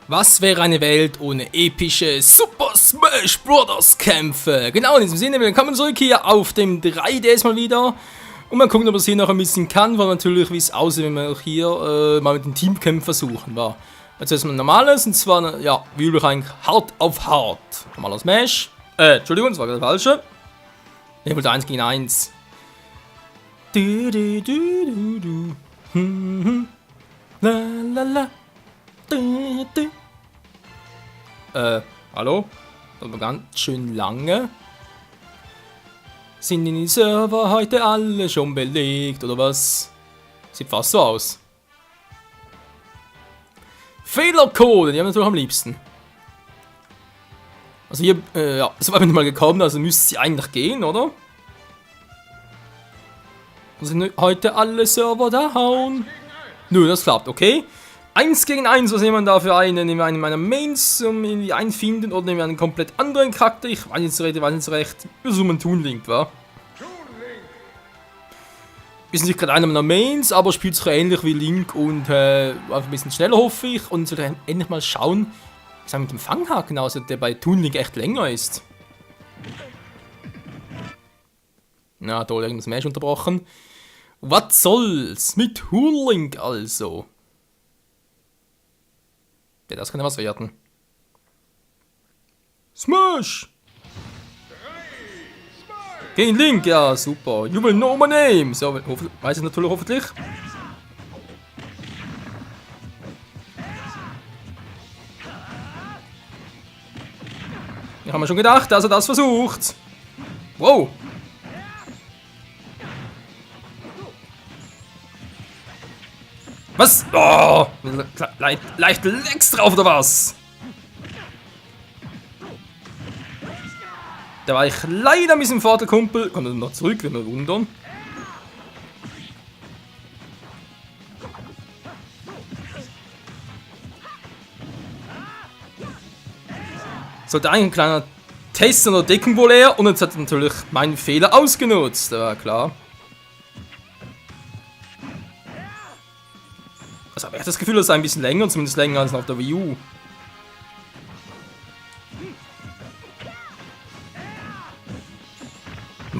Was wäre eine Welt ohne epische Super Smash Bros. Kämpfe? Genau in diesem Sinne, willkommen zurück hier auf dem 3DS mal wieder. Und mal gucken, ob es hier noch ein bisschen kann, weil natürlich, wie es aussieht, wenn wir auch hier mal mit den Teamkämpfen versuchen. War. Also erstmal ein normales, und zwar, ja, wie üblich eigentlich hart auf hart. Normaler Smash. Entschuldigung, das war gerade das Falsche. Ich wollte 1 gegen 1. Du, du, du, du, du. La, la, la. Du, du. Hallo? Das war ganz schön lange. Sind die Server heute alle schon belegt, oder was? Sieht fast so aus. Fehlercode, die haben wir natürlich am liebsten. Also hier, ja, so weit bin ich mal gekommen, also müsste sie eigentlich gehen, oder? Sind heute alle Server down? Nö, das klappt, okay. 1 gegen 1, was nehmen wir da für einen? Nehmen wir einen meiner Mains irgendwie einfinden oder nehmen wir einen komplett anderen Charakter? Ich weiß nicht recht. Wir suchen einen Toon Link, wa? Ist nicht gerade einer meiner Mains, aber spielt sich ähnlich wie Link und einfach ein bisschen schneller, hoffe ich. Und sollte endlich mal schauen, was mit dem Fanghaken aussieht, der bei Toon Link echt länger ist. Na toll, irgendwas Smash unterbrochen. Was soll's mit Toon Link also? Ja, das kann ja was werden. Smash! Gegen Link, ja, super. You will know my name. So, weiß ich natürlich hoffentlich. Ich habe mir schon gedacht, dass er das versucht. Wow. Was? Oh, leicht Lex drauf, oder was? Da war ich leider ein bisschen vor der Kumpel. Kommt er noch zurück, wenn wir wundern. Sollte eigentlich ein kleiner Test oder Deckung wohl eher. Und jetzt hat er natürlich meinen Fehler ausgenutzt. Das war klar. Also, aber ich habe das Gefühl, das sei ein bisschen länger, zumindest länger als auf der Wii U.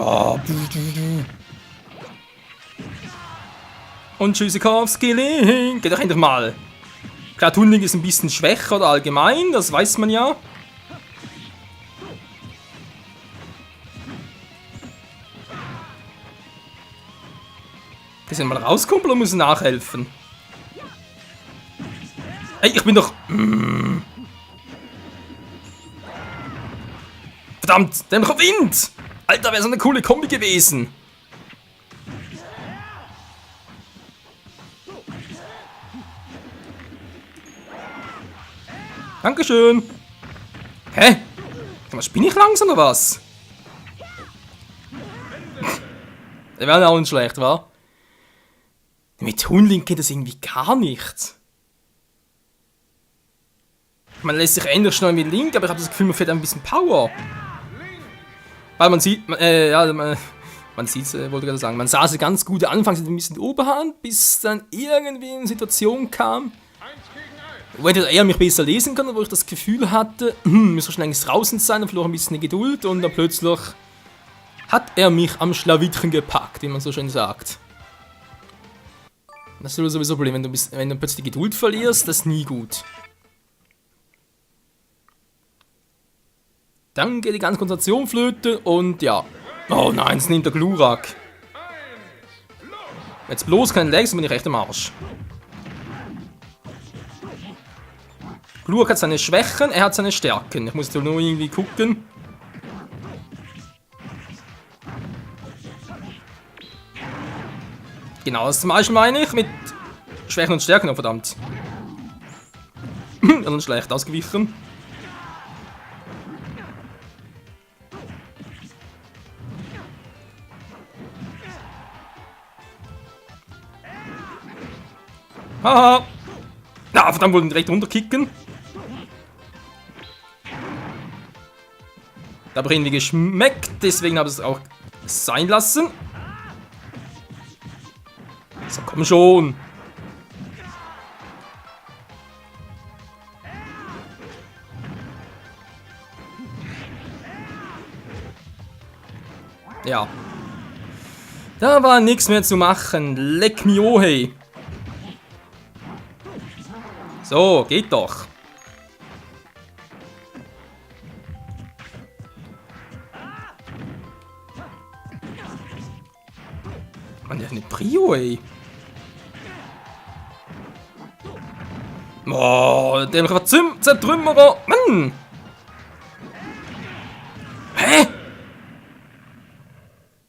Oh, und Tschüssikowski Link. Geht doch endlich mal. Klar, Toon Link ist ein bisschen schwächer oder allgemein, das weiß man ja. Können wir mal rauskommen oder müssen nachhelfen? Ey, ich bin doch... Verdammt, der macht Wind! Alter, wäre so eine coole Kombi gewesen. Dankeschön. Hä? Was, bin ich langsam oder was? Der wäre auch nicht schlecht, wa? Mit Toon Link geht das irgendwie gar nicht. Man lässt sich ähnlich schnell wie Link, aber ich habe das Gefühl, man fehlt ein bisschen Power. Weil man sieht, man sieht, wollte ich gerade sagen, man sah sie ganz gut anfangs ein bisschen Oberhand, bis dann irgendwie eine Situation kam, wo er mich besser lesen kann, wo ich das Gefühl hatte, müsste schon längst draußen sein, dann verlor ein bisschen die Geduld und dann plötzlich hat er mich am Schlawittchen gepackt, wie man so schön sagt. Das ist sowieso ein Problem, wenn du plötzlich die Geduld verlierst, das ist nie gut. Dann geht die ganze Konzentration flöte und ja. Oh nein, es nimmt der Glurak. Jetzt bloß kein Legs, dann bin ich echt am Arsch. Glurak hat seine Schwächen, er hat seine Stärken. Ich muss nur irgendwie gucken. Genau, das zum Beispiel meine ich mit Schwächen und Stärken, oh verdammt. Dann schlecht ausgewichen. Haha! Na, verdammt, wollten direkt runterkicken. Da habe ich irgendwie geschmeckt, deswegen habe ich es auch sein lassen. So, komm schon. Ja. Da war nichts mehr zu machen. Leck mich oh, hey. So, geht doch. Mann, der hat eine Prio, ey. Oh, der Zertrümmerer. Mann! Hä?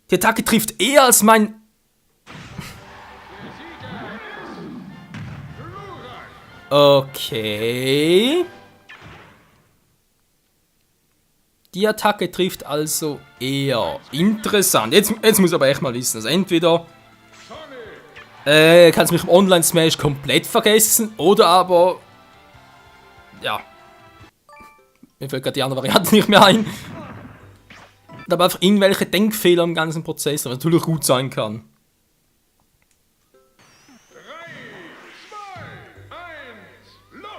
Die Attacke trifft eher als mein... Okay. Die Attacke trifft also eher. Interessant. Jetzt muss ich aber echt mal wissen. Also entweder kannst du mich im Online-Smash komplett vergessen oder aber... Ja. Mir fällt gerade die andere Variante nicht mehr ein. Aber einfach irgendwelche Denkfehler im ganzen Prozess, was natürlich gut sein kann. 3, 2, 1, los!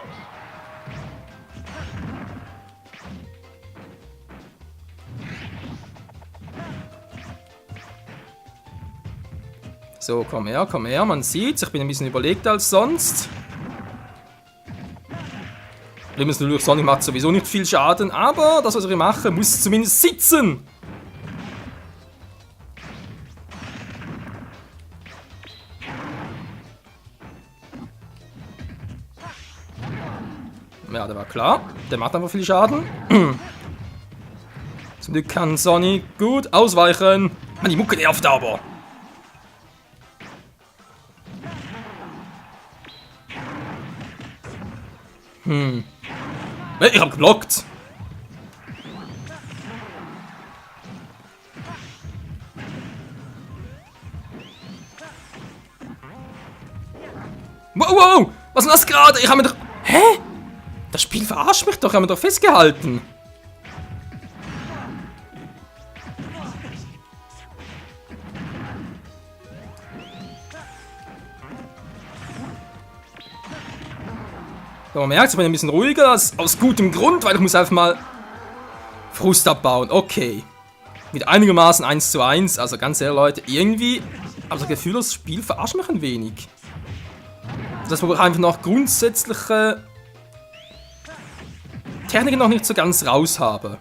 So, komm her, man sieht's. Ich bin ein bisschen überlegter als sonst. Übrigens, natürlich, Sonic macht sowieso nicht viel Schaden, aber das, was ich mache, muss zumindest sitzen. Ja, der war klar. Der macht einfach viel Schaden. Zum Glück kann Sonic gut ausweichen. Mann, die Mucke nervt aber. Ich hab geblockt. Wow, was ist denn das gerade? Ich hab mir doch... Hä? Das Spiel verarscht mich doch, ich hab mir doch festgehalten. So, man merkt, ich bin ein bisschen ruhiger, aus gutem Grund, weil ich muss einfach mal Frust abbauen. Okay. Mit einigermaßen 1:1, also ganz ehrlich Leute, irgendwie habe ich das Gefühl, das Spiel verarscht mich ein wenig. Dass wir einfach noch grundsätzliche Techniken noch nicht so ganz raus habe.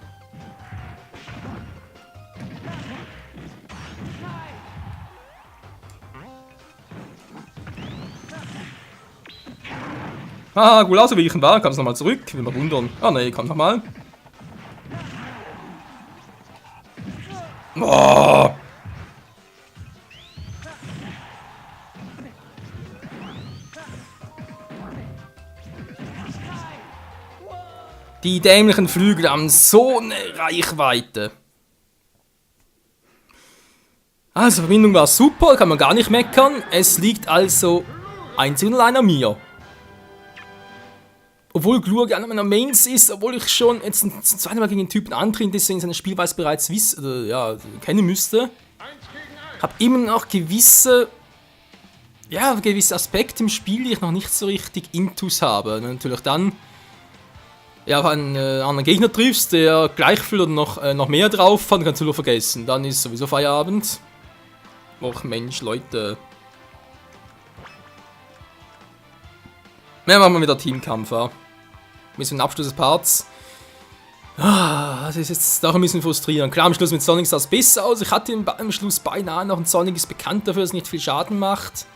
Ah, gut ausgewichen war, kam es nochmal zurück. Will mal wundern. Ah ne, kommt nochmal. Boah. Die dämlichen Flügel haben so eine Reichweite. Also, Verbindung war super, kann man gar nicht meckern. Es liegt also einzig und allein an mir. Obwohl Glur einer meiner Mains ist, obwohl ich schon jetzt zum zweiten Mal gegen den Typen antrete, deswegen seine Spielweise bereits kennen müsste, habe immer noch gewisse Aspekte im Spiel, die ich noch nicht so richtig intus habe. Und natürlich dann, ja, auf einen anderen Gegner triffst, der gleich viel oder noch mehr drauf hat, kannst du nur vergessen. Dann ist sowieso Feierabend. Och Mensch, Leute. Ja, machen wir wieder Teamkampf, ja. Bis zum Abschluss des Parts. Das ist jetzt doch ein bisschen frustrierend. Klar, am Schluss mit Sonic sah es besser aus. Ich hatte am Schluss beinahe noch ein Sonic, ist bekannt dafür, dass es nicht viel Schaden macht.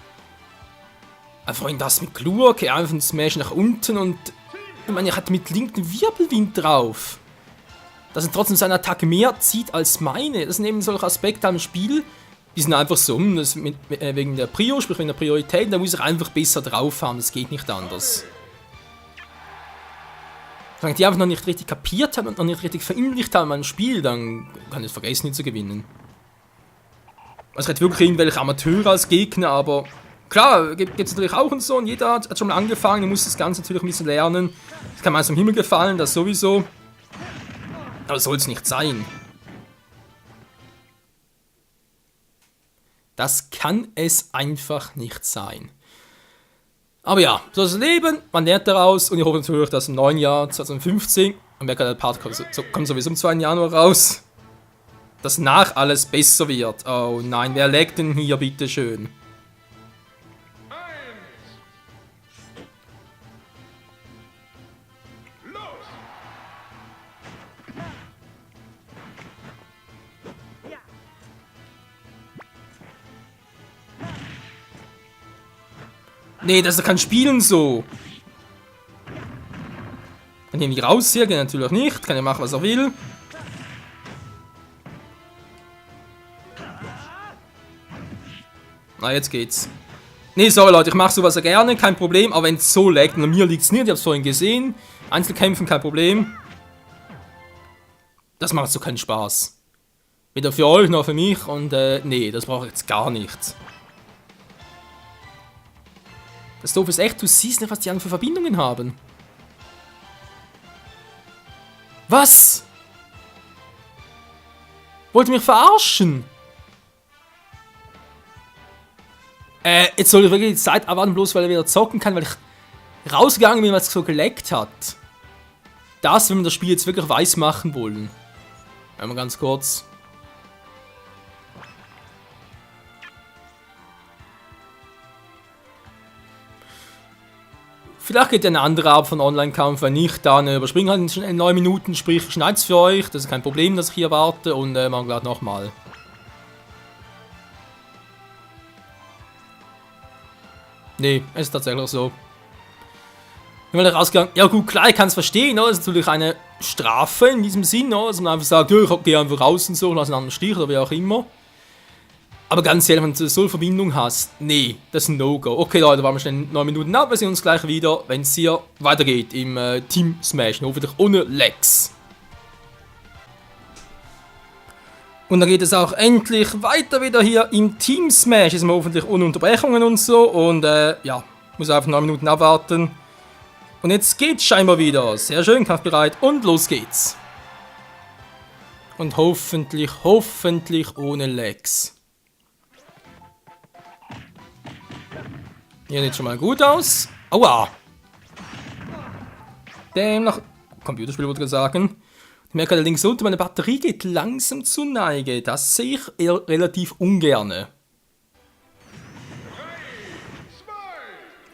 Aber vorhin das mit Glurk, einfach ein Smash nach unten und ich meine, ich hatte mit Link einen Wirbelwind drauf. Dass er trotzdem seine Attacke mehr zieht als meine. Das sind eben solche Aspekte am Spiel, die sind einfach so, wegen der Prio, sprich wegen der Priorität, da muss ich einfach besser drauf haben, das geht nicht anders. Wenn die einfach noch nicht richtig kapiert haben und noch nicht richtig verinnerlicht haben an Spiel, dann kann ich es vergessen, nicht zu gewinnen. Also ich hätte wirklich irgendwelche Amateure als Gegner, aber klar, gibt es natürlich auch und so, und jeder hat schon mal angefangen, muss das Ganze natürlich ein bisschen lernen. Das kann mir aus dem Himmel gefallen, das sowieso. Aber soll es nicht sein. Das kann es einfach nicht sein. Aber ja, so ist das Leben, man lernt daraus und ich hoffe natürlich, dass im neuen Jahr 2015, und der Part kommt sowieso am 2. Januar raus, dass nach alles besser wird. Oh nein, wer legt denn hier, bitteschön? Los! Nee, das kann spielen so. Kann ich nicht rausziehen? Geht natürlich nicht. Kann er machen, was er will. Na, jetzt geht's. Nee, sorry Leute, ich mache sowas ja gerne, kein Problem. Aber wenn es so laggt, und an mir liegt es nicht, ich hab's vorhin gesehen. Einzelkämpfen, kein Problem. Das macht so keinen Spaß. Weder für euch noch für mich. Und nee, das brauche ich jetzt gar nicht. Das Doofe ist echt, du siehst nicht, was die anderen für Verbindungen haben. Was? Wollt ihr mich verarschen? Jetzt soll ich wirklich die Zeit abwarten, bloß weil er wieder zocken kann, weil ich rausgegangen bin, weil es so geleckt hat. Das, wenn wir das Spiel jetzt wirklich weiß machen wollen. Einmal ganz kurz. Vielleicht geht eine andere Art von Online-Kampf, wenn nicht, dann überspringen halt in 9 Minuten, sprich, schneid's für euch. Das ist kein Problem, dass ich hier warte und machen gleich nochmal. Nee, es ist tatsächlich so. Wenn man da rausgegangen, ja gut, klar, ich kann es verstehen, das ist natürlich eine Strafe in diesem Sinn, dass man einfach sagt, ja, ich gehe einfach raus und so, lass einen anderen Stich oder wie auch immer. Aber ganz ehrlich, wenn du so eine Verbindung hast, nee, das ist ein No-Go. Okay Leute, waren wir schnell 9 Minuten ab, wir sehen uns gleich wieder, wenn es hier weitergeht im Team Smash, hoffentlich ohne Lags. Und dann geht es auch endlich weiter wieder hier im Team Smash. Ist wir hoffentlich ohne Unterbrechungen und so. Und ja, muss einfach 9 Minuten abwarten. Und jetzt geht's scheinbar wieder. Sehr schön, kampfbereit. Und los geht's. Und hoffentlich ohne Lags. Hier sieht schon mal gut aus. Aua! Demnach. Computerspiel würde ich sagen. Ich merke allerdings unten, meine Batterie geht langsam zur Neige. Das sehe ich eher relativ ungerne.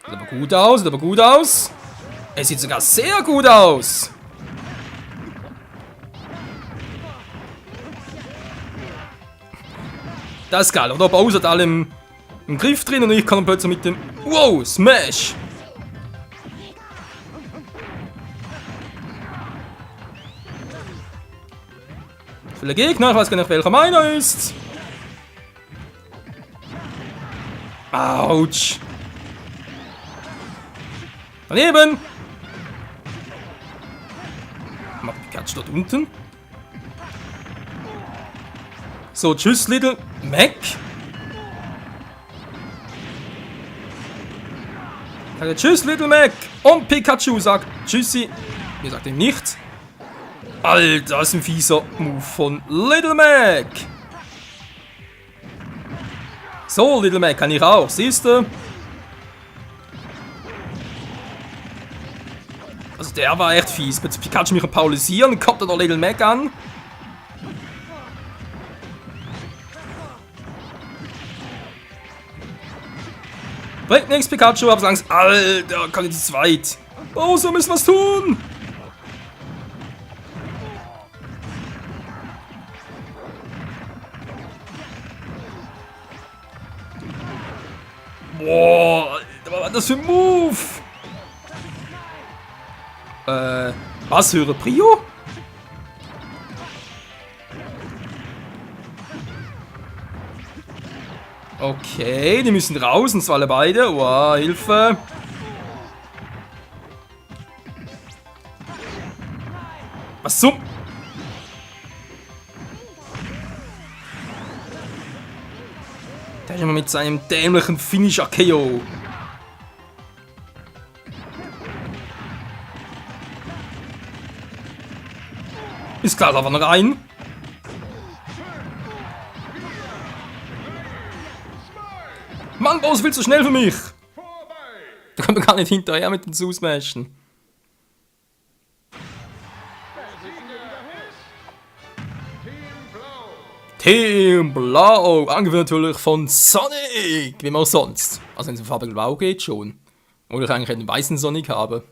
Sieht aber gut aus, sieht aber gut aus. Es sieht sogar sehr gut aus. Das ist geil, oder? Bowser hat alle im Griff drin und ich kann plötzlich mit dem... Wow, Smash! Viele Gegner, ich weiß gar nicht, welcher meiner ist. Autsch. Daneben. Macht Pikachu dort unten. So, tschüss, Little Mac. Sage tschüss, Little Mac. Und Pikachu sagt tschüssi. Ihr sagt ihm nichts. Alter, das ist ein fieser Move von Little Mac. So, Little Mac kann ich auch, siehst du? Also der war echt fies. Mit Pikachu mich paulisieren, kommt da der Little Mac an. Bringt nichts, Pikachu, hab's Angst. Alter, kann ich zu zweit. Oh, so müssen wir's tun. Boah, was war das für ein Move? Was, höhere Prio? Okay, die müssen raus, und zwar alle beide. Wow, Hilfe. Was zum... Der ist immer mit seinem dämlichen Finisher-KO. Ist klar, da war noch rein. Mann, Boss, viel zu schnell für mich. Da kommt man gar nicht hinterher mit dem Zusmashen. Team Blau, angeführt natürlich von Sonic, wie man auch sonst. Also wenn es um Farbe Blau geht, schon. Oder ich eigentlich einen weißen Sonic habe.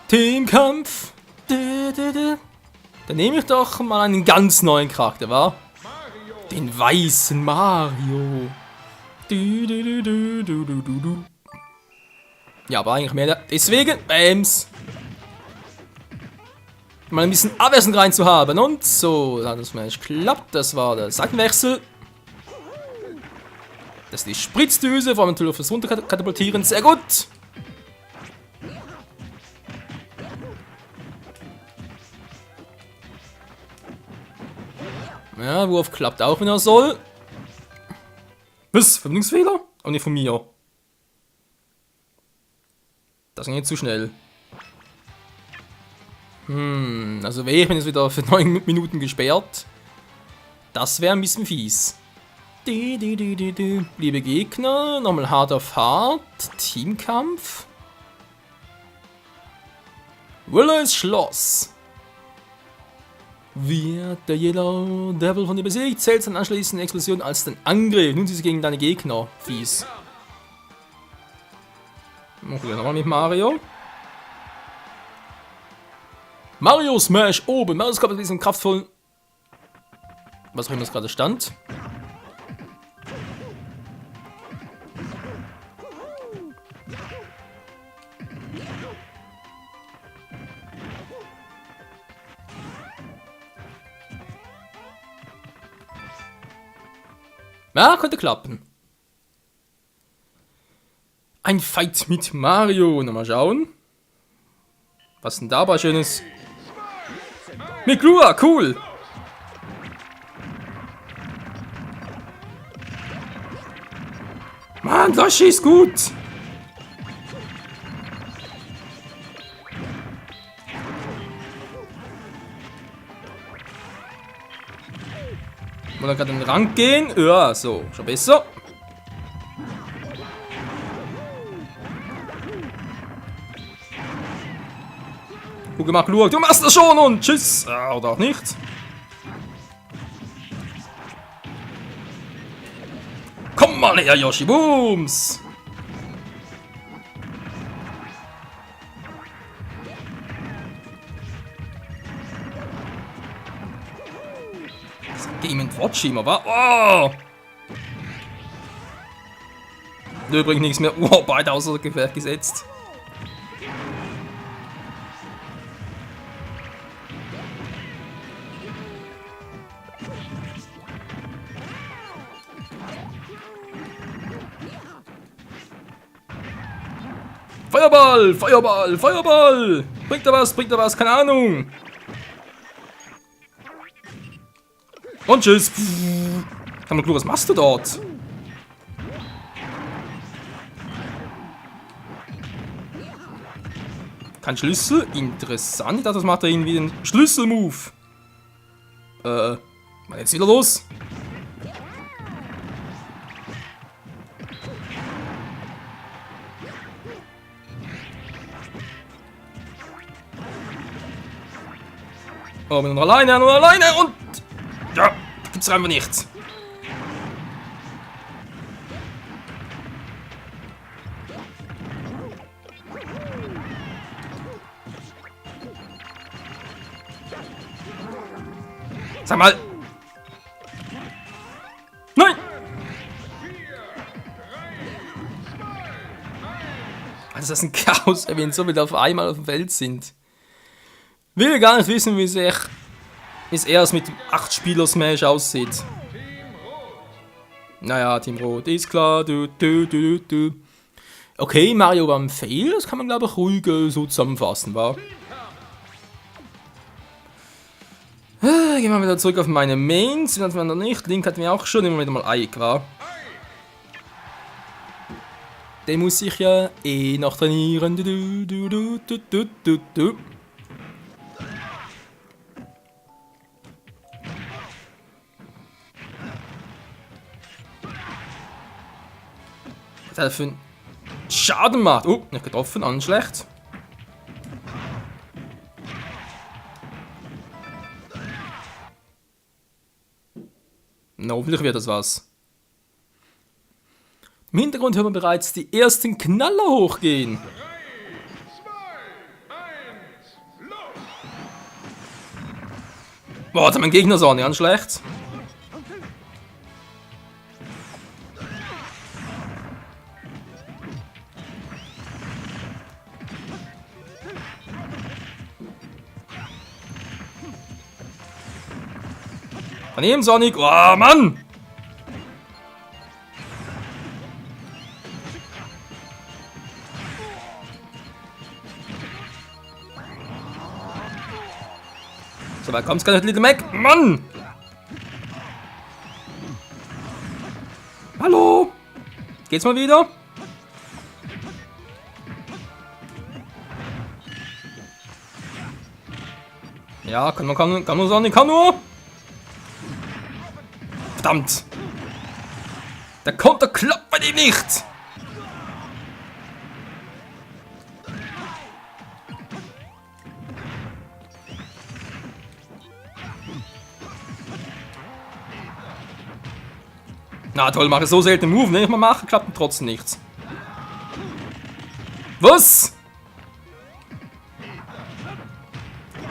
Teamkampf. Dann nehme ich doch mal einen ganz neuen Charakter, wa? Den weißen Mario. Ja, aber eigentlich mehr deswegen. Bams. Mal ein bisschen Abwechslung rein zu haben. Und so, da hat das mal geklappt. Das war der Seitenwechsel. Das ist die Spritzdüse, vor allem natürlich fürs Runterkatapultieren. Sehr gut. Ja, Wurf klappt auch, wenn er soll. Was? Verbindungsfehler? Oh, nicht von mir. Das ging jetzt zu schnell. Also wäre ich bin jetzt wieder für 9 Minuten gesperrt. Das wäre ein bisschen fies. Liebe Gegner, nochmal hart auf hart. Teamkampf. Willows Schloss. Wird der Yellow Devil von dir besiegt, zählt seine anschließende Explosion als den Angriff. Nun sie gegen deine Gegner. Fies. Machen wir nochmal mit Mario. Mario Smash oben. Mario kommt mit diesem kraftvollen. Was auch immer das gerade stand. Ja, könnte klappen. Ein Fight mit Mario. Na, mal schauen. Was denn dabei Schönes? Mit Lua, cool. Mann, das ist gut. Wollen wir gerade in den Rang gehen? Ja, so, schon besser. Gut gemacht, Lua. Du machst das schon und tschüss. Oder auch nicht. Komm mal her, Yoshi. Booms. Game & Watch immer, wa? Oh! Übrigens nichts mehr. Wow, beide außer Gefecht gesetzt. Feuerball! Feuerball! Feuerball! Bringt er was? Bringt er was? Keine Ahnung! Und tschüss! Kann man klar, was machst du dort? Kein Schlüssel? Interessant. Ich dachte, das macht er irgendwie den Schlüsselmove. Was ist jetzt wieder los? Oh, bin nur alleine und... Ja, gibt's einfach nichts. Sag mal. Nein! Also das ist ein Chaos, wenn so viele auf einmal auf dem Feld sind. Will gar nicht wissen, wie es erst mit 8-Spieler-Smash aussieht. Naja, Team Rot, ist klar. Okay, Mario war ein Fail, das kann man glaube ich ruhig so zusammenfassen, wa? Gehen wir wieder zurück auf meine Mains, wenn man noch nicht. Link hat mir auch schon immer wieder mal Eik, wa? Den muss ich ja eh noch trainieren. Was hat er für einen Schaden macht? Oh, nicht getroffen, an schlecht. Na, hoffentlich wird das was. Im Hintergrund hören wir bereits die ersten Knaller hochgehen. 3, 2, 1, los! Boah, mein Gegner so, nicht ganz schlecht. Daneben Sonic. Oh, Mann! So weit kommt's gar nicht, Little Mac. Mann! Hallo? Geht's mal wieder? Ja, kann nur Sonic, kann nur! Verdammt! Der Konter klappt bei dem nicht! Na toll, mache so selten Move, ne? Ich mal mache, klappt trotzdem nichts. Was?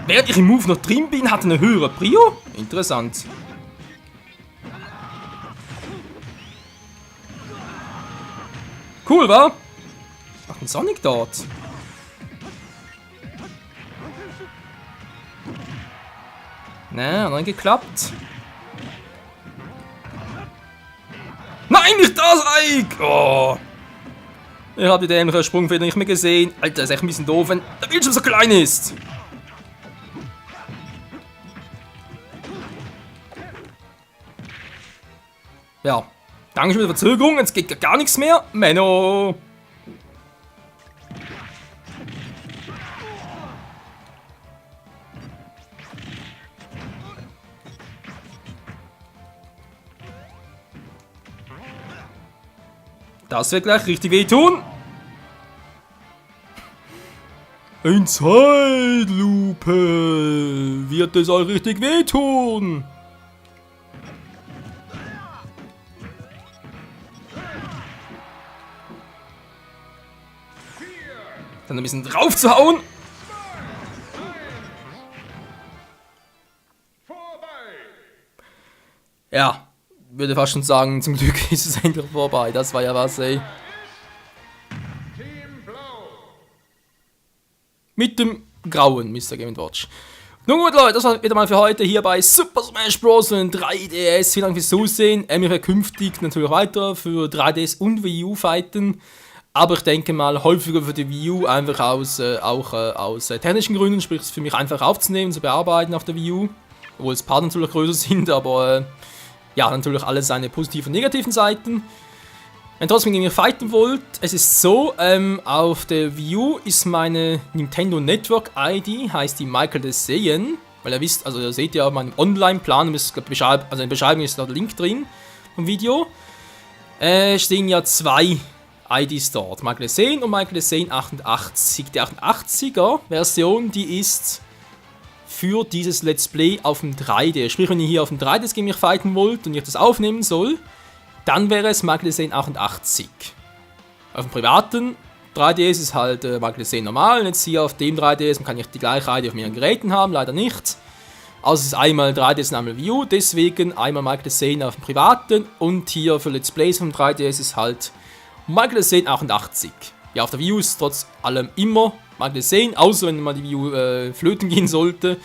Während ich im Move noch drin bin, hat er eine höhere Prio? Interessant. Cool, wa? Was macht ein Sonic dort? Na, hat nicht geklappt. Nein, nicht das, Ike! Oh. Ich habe die dämliche Sprungfeder nicht mehr gesehen. Alter, ist echt ein bisschen doof, wenn der Bildschirm so klein ist. Ja, danke für die Verzögerung, jetzt geht gar nichts mehr. Menno! Das wird gleich richtig wehtun. In Zeitlupe wird es euch richtig wehtun. Dann ein bisschen drauf zu hauen. Vorbei! Ja, würde fast schon sagen, zum Glück ist es endlich vorbei. Das war ja was, ey. Team Blau! Mit dem grauen Mr. Game & Watch. Nun gut, Leute, das war wieder mal für heute hier bei Super Smash Bros. Und 3DS. Vielen Dank fürs Zusehen. Ich werde künftig natürlich weiter für 3DS und Wii U fighten. Aber ich denke mal häufiger für die Wii U, einfach aus technischen Gründen, sprich für mich einfach aufzunehmen, zu bearbeiten auf der Wii U. Obwohl es Part natürlich größer sind, aber ja, natürlich alles seine positiven und negativen Seiten. Wenn trotzdem gegen mich fighten wollt, es ist so, auf der Wii U ist meine Nintendo Network ID, heißt die Michael Desayan, weil ihr wisst, also ihr seht ja meinen Online-Plan, also in der Beschreibung ist da der Link drin vom Video. Stehen ja zwei IDs dort, Michael Desayan und Michael Desayan 88. Die 88er Version, die ist für dieses Let's Play auf dem 3D. Sprich, wenn ihr hier auf dem 3DS gegen mich fighten wollt und ich das aufnehmen soll, dann wäre es Michael Desayan 88. Auf dem privaten 3DS ist halt Michael Desayan normal. Und jetzt hier auf dem 3DS kann ich die gleiche ID auf mehreren Geräten haben, leider nicht. Also es ist einmal 3DS und einmal Wii U, deswegen einmal Michael Desayan auf dem privaten und hier für Let's Plays vom 3DS ist halt Michael Desayan 88. Ja, auf der Wii U ist trotz allem immer Michael Desayan, außer wenn mal die Wii U flöten gehen sollte.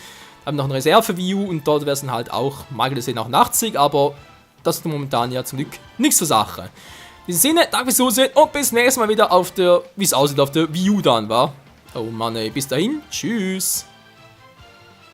Haben noch eine Reserve Wii U und dort wäre es dann halt auch Michael Desayan 88, aber das ist momentan ja zum Glück nichts zur Sache. In diesem Sinne, danke fürs Zusehen und bis nächstes Mal wieder auf der, wie es aussieht, auf der Wii U dann, war. Oh Mann, ey, bis dahin, tschüss.